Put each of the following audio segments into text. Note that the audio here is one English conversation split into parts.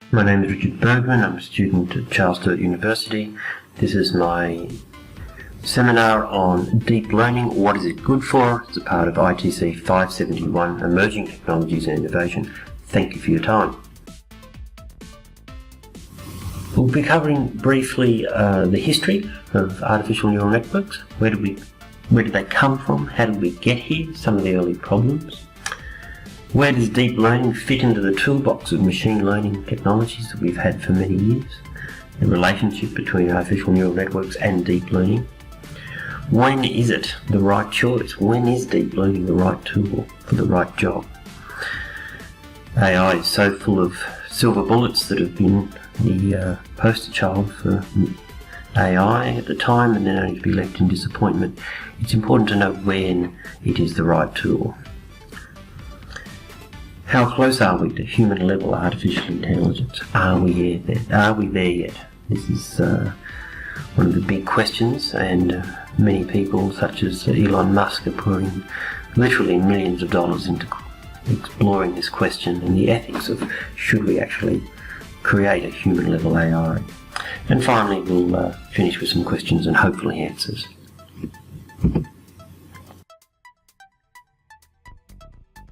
My name is Richard Burgmann. I'm a student at Charles Sturt University. This is my seminar on deep learning. What is it good for? It's a part of ITC 571, Emerging Technologies and Innovation. Thank you for your time. We'll be covering briefly the history of artificial neural networks. Where did they come from? How did we get here? Some of the early problems. Where does deep learning fit into the toolbox of machine learning technologies that we've had for many years? The relationship between artificial neural networks and deep learning. When is it the right choice? When is deep learning the right tool for the right job? AI is so full of silver bullets that have been the poster child for AI at the time, and then only to be left in disappointment. It's important to know when it is the right tool. How close are we to human-level artificial intelligence? Are we there yet? This is one of the big questions, and many people, such as Elon Musk, are pouring literally millions of dollars into exploring this question and the ethics of should we actually create a human-level AI. And finally, we'll finish with some questions and hopefully answers.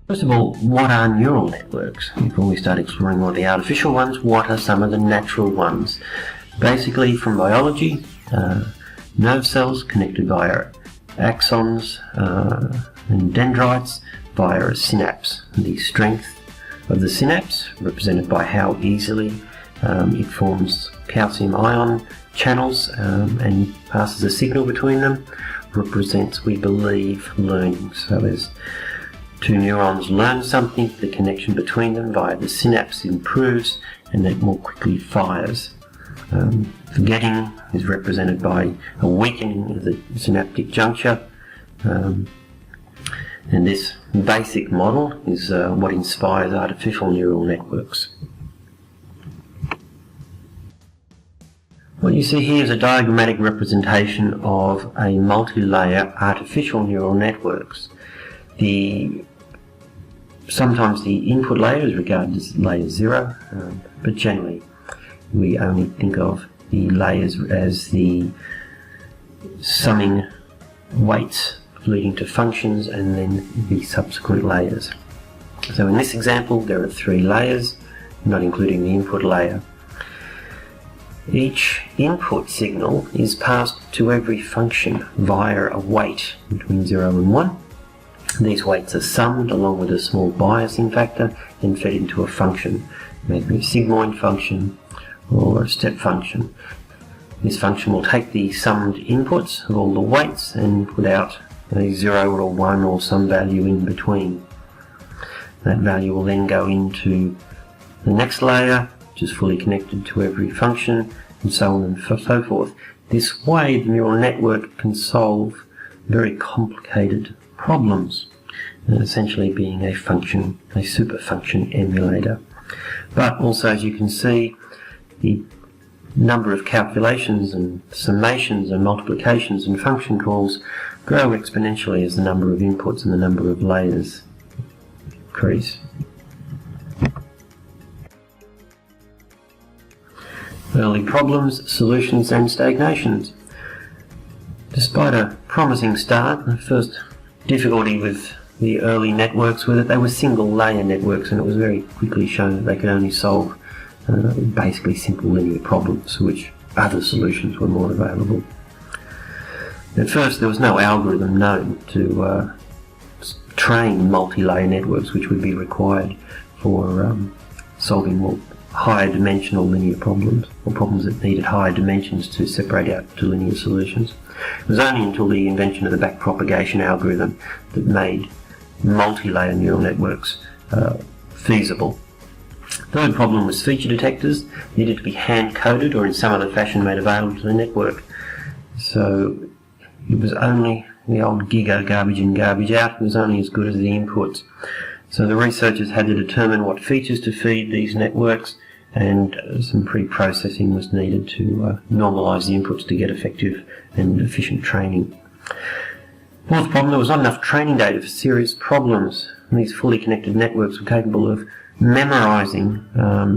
First of all, what are neural networks? Before we start exploring all the artificial ones, what are some of the natural ones? Basically, from biology, nerve cells connected via axons and dendrites via a synapse. The strength of the synapse, represented by how easily it forms calcium ion channels and passes a signal between them, represents, we believe, learning. So as two neurons learn something, the connection between them via the synapse improves and it more quickly fires. Forgetting is represented by a weakening of the synaptic juncture, and this basic model is what inspires artificial neural networks. What you see here is a diagrammatic representation of a multi-layer artificial neural networks. Sometimes the input layer is regarded as layer 0, but generally we only think of the layers as the summing weights leading to functions and then the subsequent layers. So in this example there are 3 layers, not including the input layer. Each input signal is passed to every function via a weight between 0 and 1. These weights are summed along with a small biasing factor and fed into a function, maybe a sigmoid function or a step function. This function will take the summed inputs of all the weights and put out a 0 or a 1 or some value in between. That value will then go into the next layer, which is fully connected to every function, and so on and so forth. This way the neural network can solve very complicated problems, essentially being a function, a super function emulator. But also, as you can see, the number of calculations and summations and multiplications and function calls grow exponentially as the number of inputs and the number of layers increase. Early problems, solutions and stagnations. Despite a promising start, the first difficulty with the early networks was that they were single layer networks, and it was very quickly shown that they could only solve basically simple linear problems for which other solutions were more available. At first there was no algorithm known to train multi-layer networks which would be required for solving more higher dimensional linear problems, or problems that needed higher dimensions to separate out to linear solutions. It was only until the invention of the backpropagation algorithm that made multi-layer neural networks feasible. Third problem was feature detectors needed to be hand-coded or in some other fashion made available to the network. So it was only the old GIGO, garbage in, garbage out, was only as good as the inputs. So the researchers had to determine what features to feed these networks, and some pre-processing was needed to normalise the inputs to get effective and efficient training. Fourth problem, there was not enough training data for serious problems. And these fully connected networks were capable of memorizing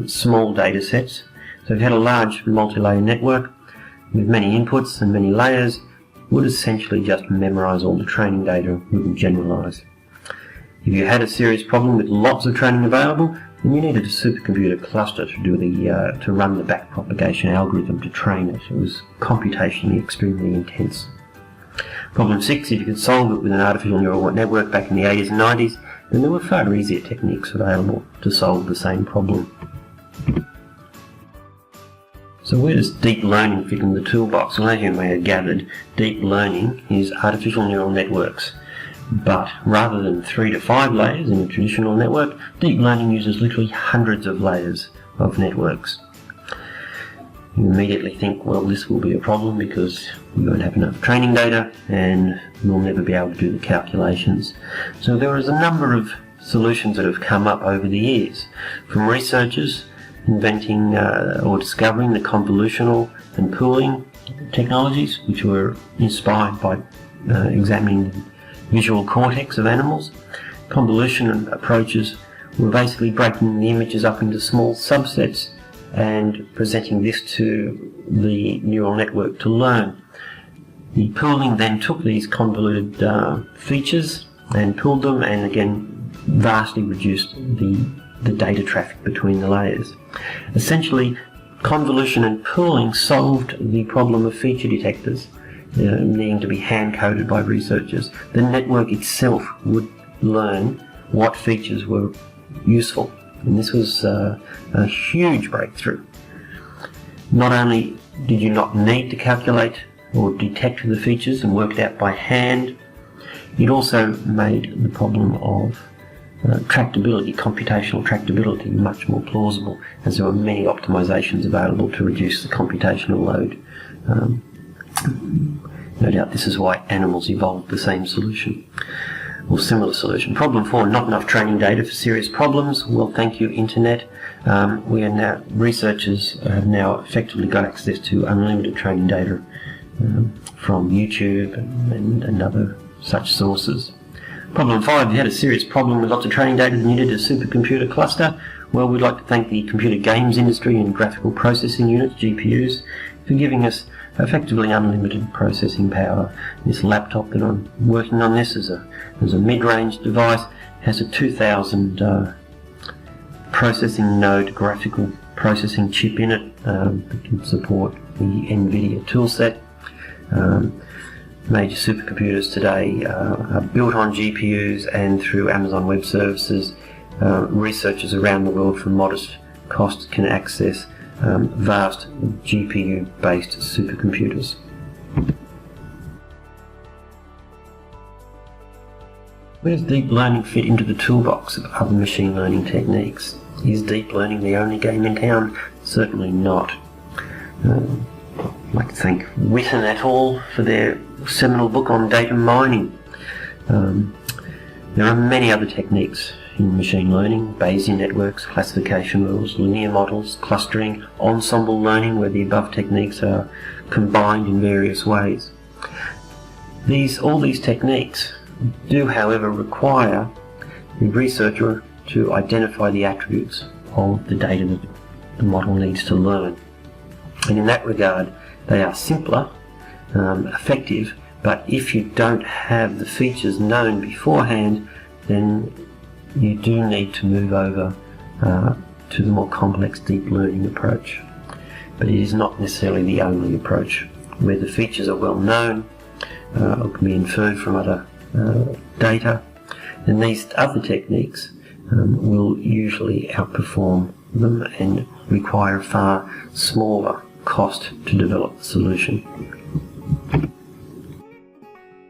small data sets. So if you had a large multi-layer network with many inputs and many layers, would essentially just memorize all the training data, wouldn't generalize. If you had a serious problem with lots of training available, then you needed a supercomputer cluster to run the backpropagation algorithm to train it. It was computationally extremely intense. Problem 6, if you could solve it with an artificial neural network back in the 80s and 90s, then there were far easier techniques available to solve the same problem. So where does deep learning fit in the toolbox? Well, as you may have gathered, deep learning is artificial neural networks. But rather than 3 to 5 layers in a traditional network, deep learning uses literally hundreds of layers of networks. You immediately think, well, this will be a problem because we won't have enough training data and we'll never be able to do the calculations. So there is a number of solutions that have come up over the years, from researchers inventing or discovering the convolutional and pooling technologies, which were inspired by examining the visual cortex of animals. Convolution approaches were basically breaking the images up into small subsets and presenting this to the neural network to learn. The pooling then took these convoluted features and pooled them, and again vastly reduced the data traffic between the layers. Essentially, convolution and pooling solved the problem of feature detectors needing to be hand-coded by researchers. The network itself would learn what features were useful, and this was a huge breakthrough. Not only did you not need to calculate or detect the features and work it out by hand, it also made the problem of tractability, computational tractability, much more plausible, as there were many optimizations available to reduce the computational load. No doubt this is why animals evolved the same solution, or similar solution. Problem 4, not enough training data for serious problems. Well, thank you, Internet. Researchers have now effectively got access to unlimited training data from YouTube and other such sources. Problem 5, if you had a serious problem with lots of training data that needed a supercomputer cluster, well, we'd like to thank the computer games industry and graphical processing units, GPUs, for giving us effectively unlimited processing power. This laptop that I'm working on this is a mid-range device, has a 2000 processing node graphical processing chip in it that can support the NVIDIA toolset. Major supercomputers today are built on GPUs, and through Amazon Web Services, researchers around the world for modest costs can access vast GPU-based supercomputers. Where does deep learning fit into the toolbox of other machine learning techniques? Is deep learning the only game in town? Certainly not. I'd like to thank Witten et al. For their seminal book on data mining. There are many other techniques in machine learning: Bayesian networks, classification rules, linear models, clustering, ensemble learning, where the above techniques are combined in various ways. All these techniques do, however, require the researcher to identify the attributes of the data that the model needs to learn. And in that regard, they are simpler, effective, but if you don't have the features known beforehand, then you do need to move over to the more complex deep learning approach. But it is not necessarily the only approach. Where the features are well known or can be inferred from other data, then these other techniques will usually outperform them and require a far smaller cost to develop the solution.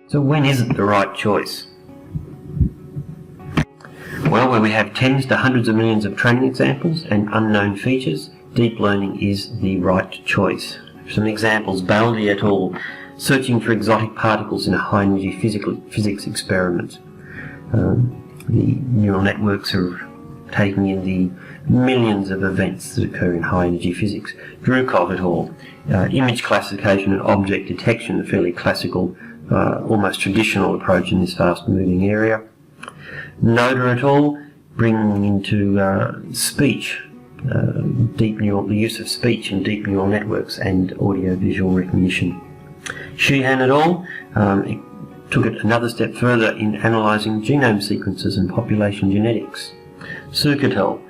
So when is it the right choice? Well, where we have tens to hundreds of millions of training examples and unknown features, deep learning is the right choice. Some examples: Baldi et al. Searching for exotic particles in a high-energy physics experiment. The neural networks are taking in the millions of events that occur in high-energy physics. Drukov et al. Image classification and object detection, a fairly classical almost traditional approach in this fast-moving area. Noda et al. Bringing into speech, the use of speech in deep neural networks and audio-visual recognition. Sheehan et al. Took it another step further in analysing genome sequences and population genetics. Suk et al.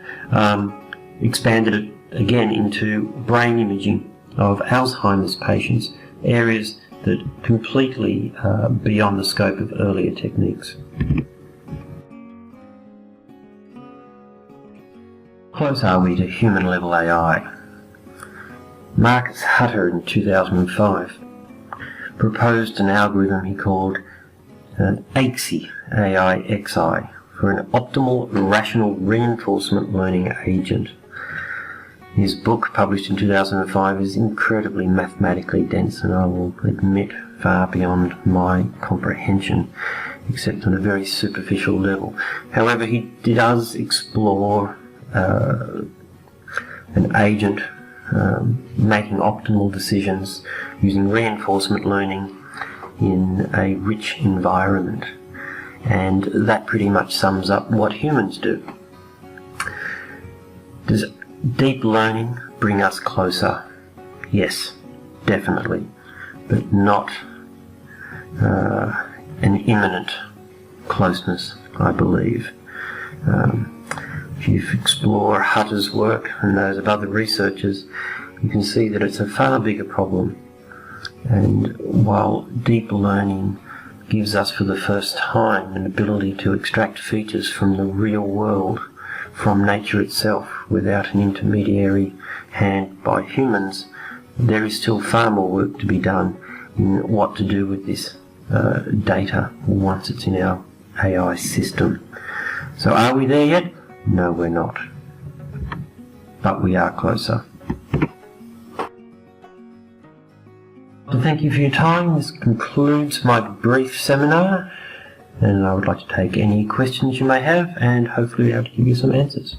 Expanded it again into brain imaging of Alzheimer's patients, areas that completely beyond the scope of earlier techniques. Close are we to human-level AI? Marcus Hutter in 2005 proposed an algorithm he called AIXI, AIXI, for an optimal rational reinforcement learning agent. His book, published in 2005, is incredibly mathematically dense, and I will admit far beyond my comprehension, except on a very superficial level. However, he does explore an agent making optimal decisions using reinforcement learning in a rich environment, and that pretty much sums up what humans do. Does deep learning bring us closer? Yes, definitely, but not an imminent closeness, I believe. If you explore Hutter's work and those of other researchers, you can see that it's a far bigger problem. And while deep learning gives us for the first time an ability to extract features from the real world, from nature itself, without an intermediary hand by humans, there is still far more work to be done in what to do with this data once it's in our AI system. So are we there yet? No, we're not. But we are closer. So thank you for your time. This concludes my brief seminar, and I would like to take any questions you may have and hopefully be able to give you some answers.